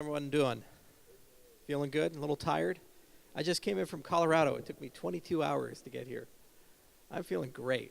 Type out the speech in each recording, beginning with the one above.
Everyone doing? Feeling good? A little tired? I just came in from Colorado. It took me 22 hours to get here. I'm feeling great.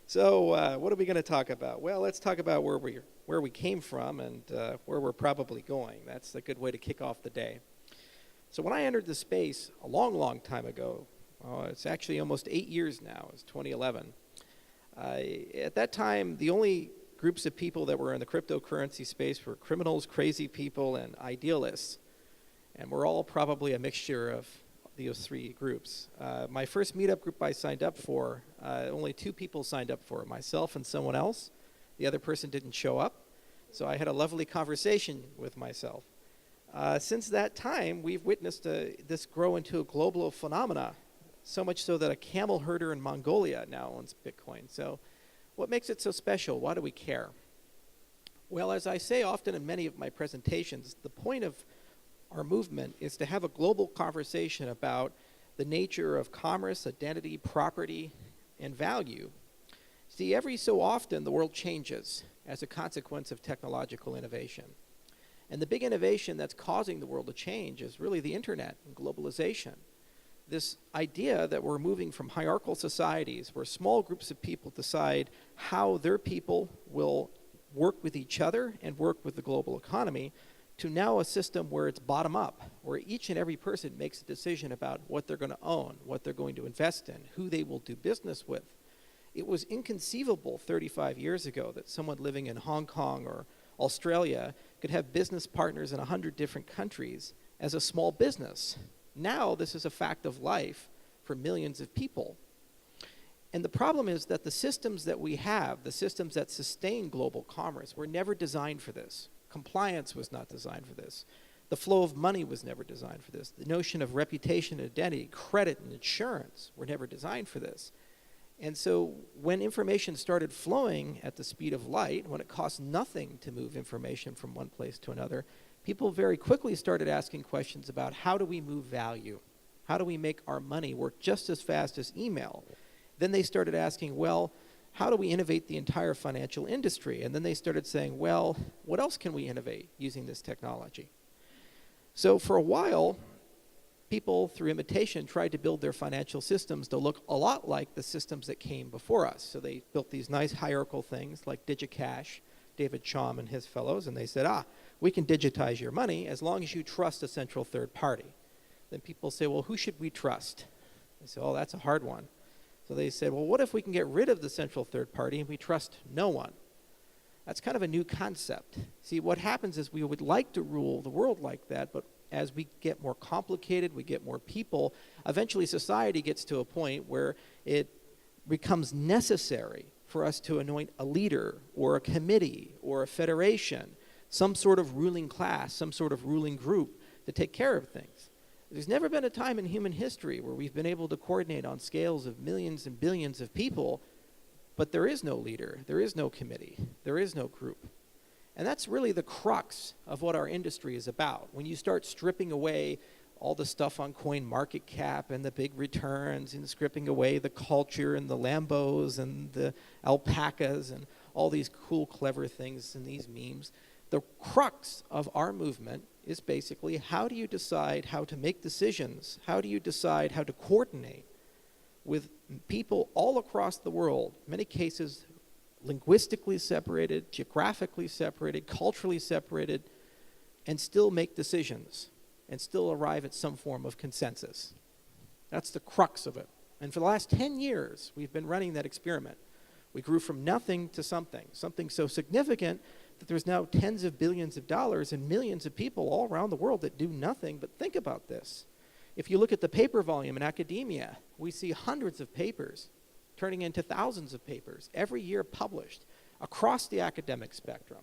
So, what are we going to talk about? Well, let's talk about where we came from and where we're probably going. That's a good way to kick off the day. So, when I entered the space a long, long time ago, it's actually almost 8 years now. It's 2011. At that time, the only groups of people that were in the cryptocurrency space were criminals, crazy people, and idealists. And we're all probably a mixture of those three groups. My first meetup group I signed up for, only two people signed up for it, myself and someone else. The other person didn't show up, so I had a lovely conversation with myself. Since that time, we've witnessed this grow into a global phenomena, so much so that a camel herder in Mongolia now owns Bitcoin. So what makes it so special? Why do we care? Well, as I say often in many of my presentations, the point of our movement is to have a global conversation about the nature of commerce, identity, property, and value. See, every so often the world changes as a consequence of technological innovation. And the big innovation that's causing the world to change is really the internet and globalization. This idea that we're moving from hierarchical societies where small groups of people decide how their people will work with each other and work with the global economy, to now a system where it's bottom up, where each and every person makes a decision about what they're going to own, what they're going to invest in, who they will do business with. It was inconceivable 35 years ago that someone living in Hong Kong or Australia could have business partners in 100 different countries as a small business. Now this is a fact of life for millions of people. And the problem is that the systems that we have, the systems that sustain global commerce, were never designed for this. Compliance was not designed for this. The flow of money was never designed for this. The notion of reputation, identity, credit, and insurance were never designed for this. And so when information started flowing at the speed of light, when it cost nothing to move information from one place to another, people very quickly started asking questions about how do we move value? How do we make our money work just as fast as email? Then they started asking, well, how do we innovate the entire financial industry? And then they started saying, well, what else can we innovate using this technology? So for a while, people, through imitation, tried to build their financial systems to look a lot like the systems that came before us. So they built these nice hierarchical things like DigiCash, David Chaum and his fellows, and they said, we can digitize your money as long as you trust a central third party. Then people say, well, who should we trust? They say, oh, that's a hard one. So they said, well, what if we can get rid of the central third party and we trust no one? That's kind of a new concept. See, what happens is we would like to rule the world like that, but as we get more complicated, we get more people, eventually society gets to a point where it becomes necessary for us to anoint a leader or a committee or a federation, some sort of ruling class, some sort of ruling group to take care of things. There's never been a time in human history where we've been able to coordinate on scales of millions and billions of people, but there is no leader, there is no committee, there is no group. And that's really the crux of what our industry is about. When you start stripping away all the stuff on CoinMarketCap and the big returns and stripping away the culture and the Lambos and the alpacas and all these cool, clever things and these memes, the crux of our movement is basically how do you decide how to make decisions? How do you decide how to coordinate with people all across the world, in many cases linguistically separated, geographically separated, culturally separated, and still make decisions and still arrive at some form of consensus? That's the crux of it. And for the last 10 years, we've been running that experiment. We grew from nothing to something so significant that there's now tens of billions of dollars and millions of people all around the world that do nothing but think about this. If you look at the paper volume in academia, we see hundreds of papers turning into thousands of papers every year published across the academic spectrum,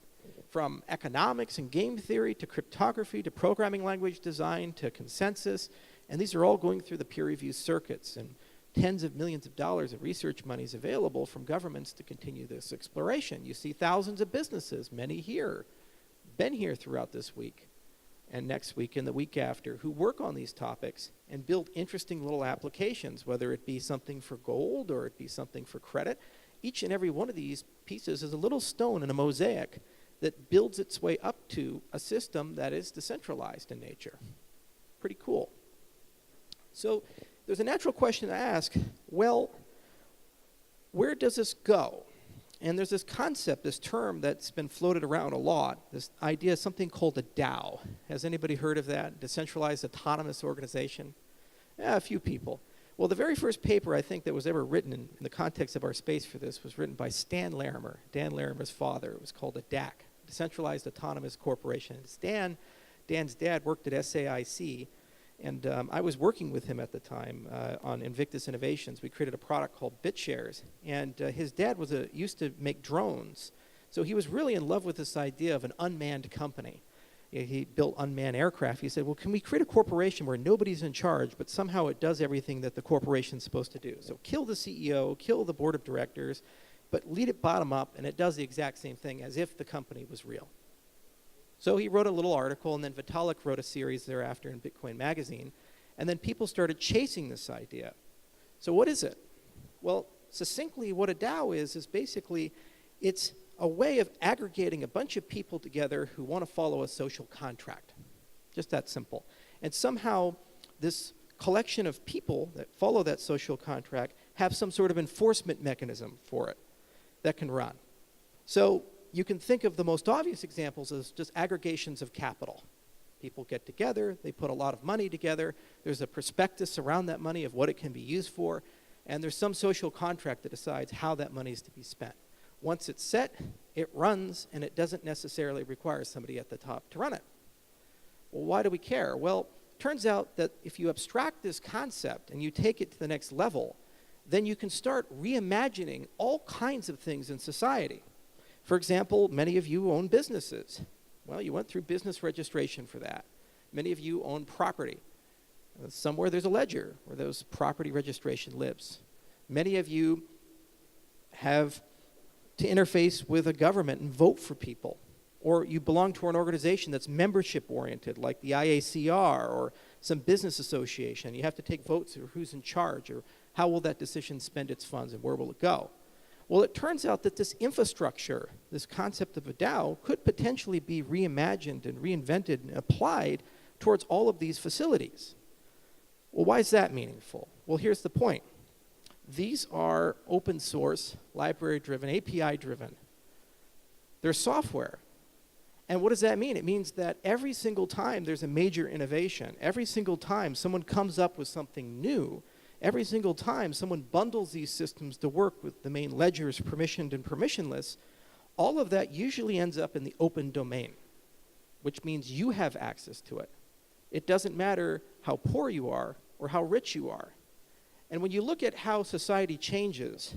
from economics and game theory to cryptography to programming language design to consensus. And these are all going through the peer review circuits, and tens of millions of dollars of research money is available from governments to continue this exploration. You see thousands of businesses, many here, been here throughout this week and next week and the week after, who work on these topics and build interesting little applications, whether it be something for gold or it be something for credit. Each and every one of these pieces is a little stone in a mosaic that builds its way up to a system that is decentralized in nature. Pretty cool. So there's a natural question to ask, well, where does this go? And there's this concept, this term that's been floated around a lot, this idea of something called a DAO. Has anybody heard of that? Decentralized Autonomous Organization? Yeah, a few people. Well, the very first paper I think that was ever written in the context of our space for this was written by Stan Larimer, Dan Larimer's father. It was called a DAC, Decentralized Autonomous Corporation. Dan's dad worked at SAIC, and I was working with him at the time on Invictus Innovations. We created a product called BitShares, and his dad used to make drones, so he was really in love with this idea of an unmanned company. He built unmanned aircraft. He said, well, can we create a corporation where nobody's in charge, but somehow it does everything that the corporation's supposed to do? So kill the CEO, kill the board of directors, but lead it bottom up, and it does the exact same thing as if the company was real. So he wrote a little article, and then Vitalik wrote a series thereafter in Bitcoin Magazine, and then people started chasing this idea. So what is it? Well, succinctly, what a DAO is basically it's a way of aggregating a bunch of people together who want to follow a social contract. Just that simple. And somehow this collection of people that follow that social contract have some sort of enforcement mechanism for it that can run. So you can think of the most obvious examples as just aggregations of capital. People get together, they put a lot of money together, there's a prospectus around that money of what it can be used for, and there's some social contract that decides how that money is to be spent. Once it's set, it runs, and it doesn't necessarily require somebody at the top to run it. Well, why do we care? Well, it turns out that if you abstract this concept and you take it to the next level, then you can start reimagining all kinds of things in society. For example, many of you own businesses. Well, you went through business registration for that. Many of you own property. Somewhere there's a ledger where those property registration lives. Many of you have to interface with a government and vote for people. Or you belong to an organization that's membership-oriented, like the IACR or some business association. You have to take votes for who's in charge or how will that decision spend its funds and where will it go. Well, it turns out that this infrastructure, this concept of a DAO, could potentially be reimagined and reinvented and applied towards all of these facilities. Well, why is that meaningful? Well, here's the point. These are open source, library-driven, API-driven. They're software. And what does that mean? It means that every single time there's a major innovation, every single time someone comes up with something new, every single time someone bundles these systems to work with the main ledgers, permissioned and permissionless, all of that usually ends up in the open domain, which means you have access to it. It doesn't matter how poor you are or how rich you are. And when you look at how society changes,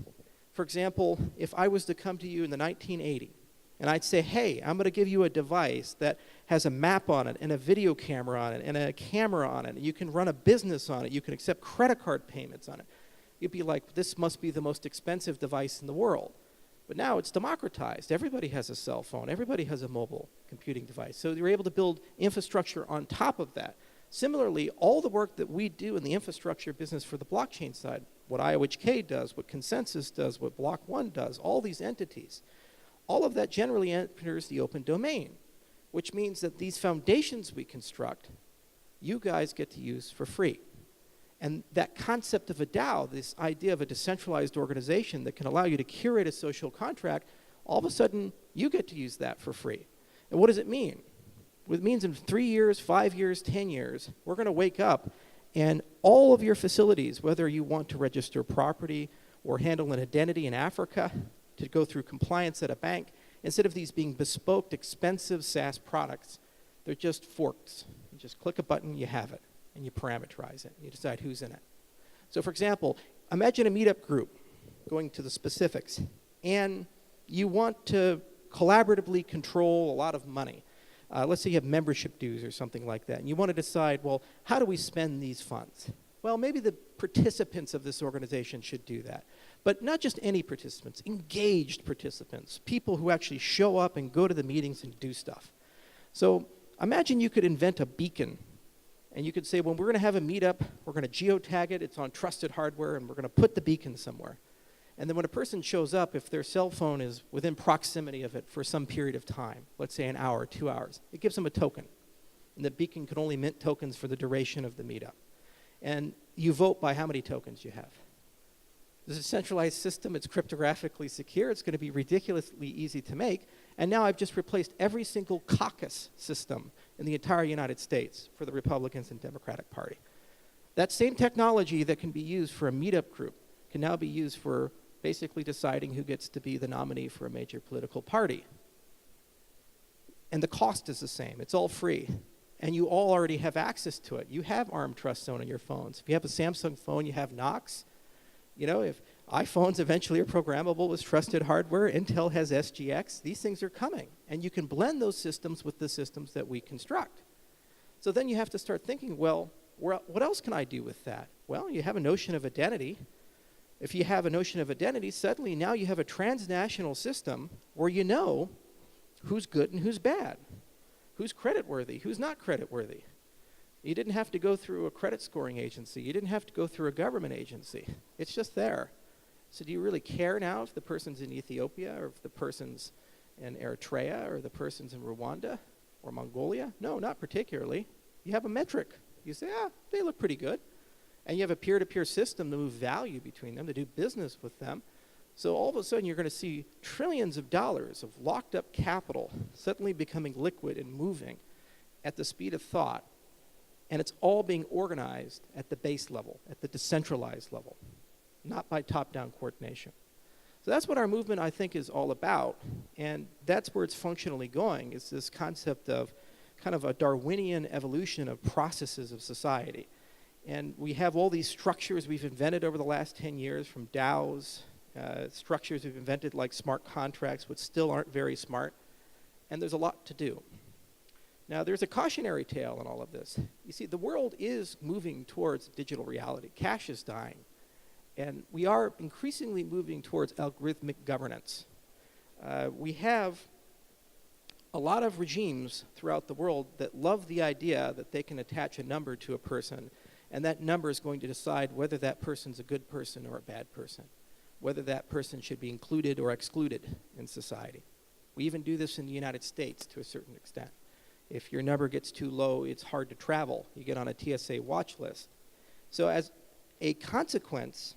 for example, if I was to come to you in the 1980, and I'd say, hey, I'm going to give you a device that has a map on it and a video camera on it and a camera on it, and you can run a business on it, you can accept credit card payments on it. You'd be like, this must be the most expensive device in the world. But now it's democratized. Everybody has a cell phone. Everybody has a mobile computing device. So you're able to build infrastructure on top of that. Similarly, all the work that we do in the infrastructure business for the blockchain side, what IOHK does, what Consensus does, what Block One does, all these entities, all of that generally enters the open domain, which means that these foundations we construct, you guys get to use for free. And that concept of a DAO, this idea of a decentralized organization that can allow you to curate a social contract, all of a sudden, you get to use that for free. And what does it mean? It means in 3 years, 5 years, 10 years, we're going to wake up and all of your facilities, whether you want to register property or handle an identity in Africa, to go through compliance at a bank, instead of these being bespoke, expensive SaaS products, they're just forks. You just click a button, you have it, and you parameterize it. You decide who's in it. So for example, imagine a meetup group going to the specifics, and you want to collaboratively control a lot of money. Let's say you have membership dues or something like that, and you want to decide, well, how do we spend these funds? Well, maybe the participants of this organization should do that. But not just any participants, engaged participants, people who actually show up and go to the meetings and do stuff. So imagine you could invent a beacon, and you could say, well, we're going to have a meetup, we're going to geotag it, it's on trusted hardware, and we're going to put the beacon somewhere. And then when a person shows up, if their cell phone is within proximity of it for some period of time, let's say an hour, 2 hours, it gives them a token. And the beacon can only mint tokens for the duration of the meetup. And you vote by how many tokens you have. This is a centralized system. It's cryptographically secure. It's going to be ridiculously easy to make. And now I've just replaced every single caucus system in the entire United States for the Republicans and Democratic Party. That same technology that can be used for a meetup group can now be used for basically deciding who gets to be the nominee for a major political party. And the cost is the same. It's all free. And you all already have access to it. You have ARM Trust Zone on your phones. If you have a Samsung phone, you have Knox. You know, if iPhones eventually are programmable with trusted hardware, Intel has SGX, these things are coming. And you can blend those systems with the systems that we construct. So then you have to start thinking, well, what else can I do with that? Well, you have a notion of identity. If you have a notion of identity, suddenly now you have a transnational system where you know who's good and who's bad, who's creditworthy, who's not creditworthy. You didn't have to go through a credit scoring agency. You didn't have to go through a government agency. It's just there. So do you really care now if the person's in Ethiopia or if the person's in Eritrea or the person's in Rwanda or Mongolia? No, not particularly. You have a metric. You say, they look pretty good. And you have a peer-to-peer system to move value between them, to do business with them. So all of a sudden you're going to see trillions of dollars of locked up capital suddenly becoming liquid and moving at the speed of thought. And it's all being organized at the base level, at the decentralized level, not by top-down coordination. So that's what our movement, I think, is all about. And that's where it's functionally going, is this concept of kind of a Darwinian evolution of processes of society. And we have all these structures we've invented over the last 10 years, from DAOs, structures we've invented like smart contracts, which still aren't very smart. And there's a lot to do. Now, there's a cautionary tale in all of this. You see, the world is moving towards digital reality. Cash is dying. And we are increasingly moving towards algorithmic governance. We have a lot of regimes throughout the world that love the idea that they can attach a number to a person, and that number is going to decide whether that person's a good person or a bad person, whether that person should be included or excluded in society. We even do this in the United States to a certain extent. If your number gets too low, it's hard to travel. You get on a TSA watch list. So as a consequence,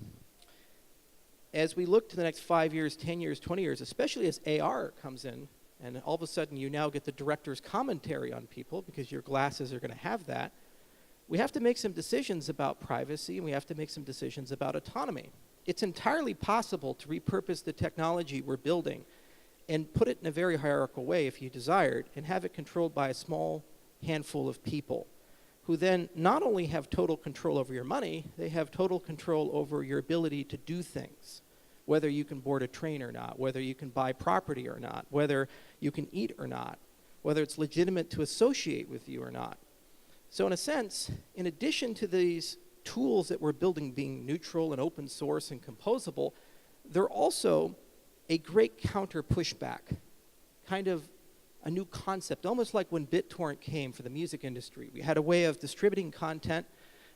as we look to the next 5 years, 10 years, 20 years, especially as AR comes in, and all of a sudden you now get the director's commentary on people because your glasses are going to have that, we have to make some decisions about privacy, and we have to make some decisions about autonomy. It's entirely possible to repurpose the technology we're building and put it in a very hierarchical way, if you desired, and have it controlled by a small handful of people who then not only have total control over your money, they have total control over your ability to do things, whether you can board a train or not, whether you can buy property or not, whether you can eat or not, whether it's legitimate to associate with you or not. So in a sense, in addition to these tools that we're building being neutral and open source and composable, they're also a great counter pushback, kind of a new concept, almost like when BitTorrent came for the music industry. We had a way of distributing content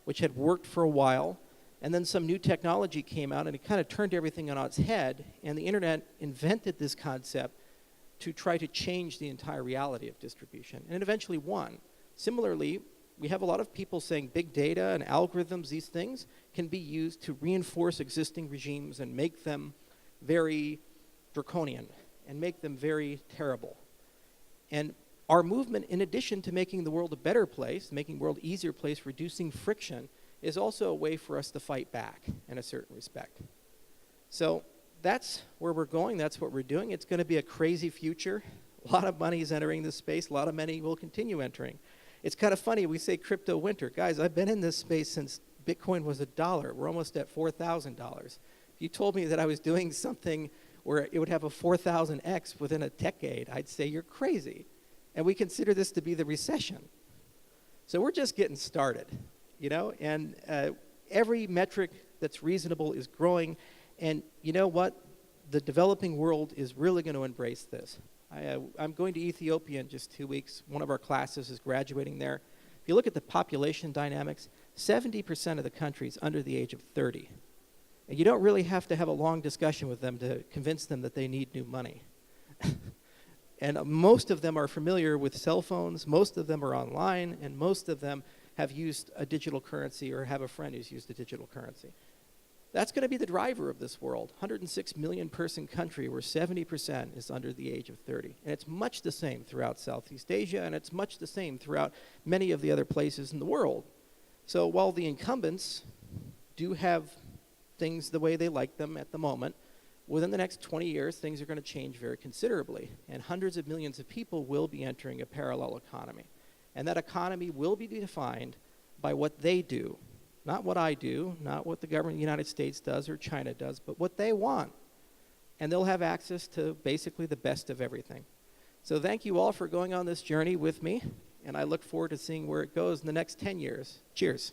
which had worked for a while, and then some new technology came out and it kind of turned everything on its head, and the internet invented this concept to try to change the entire reality of distribution, and it eventually won. Similarly, we have a lot of people saying big data and algorithms, these things, can be used to reinforce existing regimes and make them very draconian and make them very terrible. And our movement, in addition to making the world a better place, making the world an easier place, reducing friction, is also a way for us to fight back in a certain respect. So that's where we're going. That's what we're doing. It's going to be a crazy future. A lot of money is entering this space. A lot of money will continue entering. It's kind of funny. We say crypto winter. Guys, I've been in this space since Bitcoin was $1. We're almost at $4,000. If you told me that I was doing something where it would have a 4,000x within a decade, I'd say you're crazy. And we consider this to be the recession. So we're just getting started, you know, and every metric that's reasonable is growing. And you know what? The developing world is really going to embrace this. I'm going to Ethiopia in just 2 weeks. One of our classes is graduating there. If you look at the population dynamics, 70% of the country is under the age of 30. And you don't really have to have a long discussion with them to convince them that they need new money. And most of them are familiar with cell phones, most of them are online, and most of them have used a digital currency or have a friend who's used a digital currency. That's going to be the driver of this world. 106 million person country where 70% is under the age of 30. And it's much the same throughout Southeast Asia, and it's much the same throughout many of the other places in the world. So while the incumbents do have things the way they like them at the moment, within the next 20 years, things are going to change very considerably. And hundreds of millions of people will be entering a parallel economy. And that economy will be defined by what they do. Not what I do, not what the government of the United States does or China does, but what they want. And they'll have access to basically the best of everything. So thank you all for going on this journey with me, and I look forward to seeing where it goes in the next 10 years. Cheers.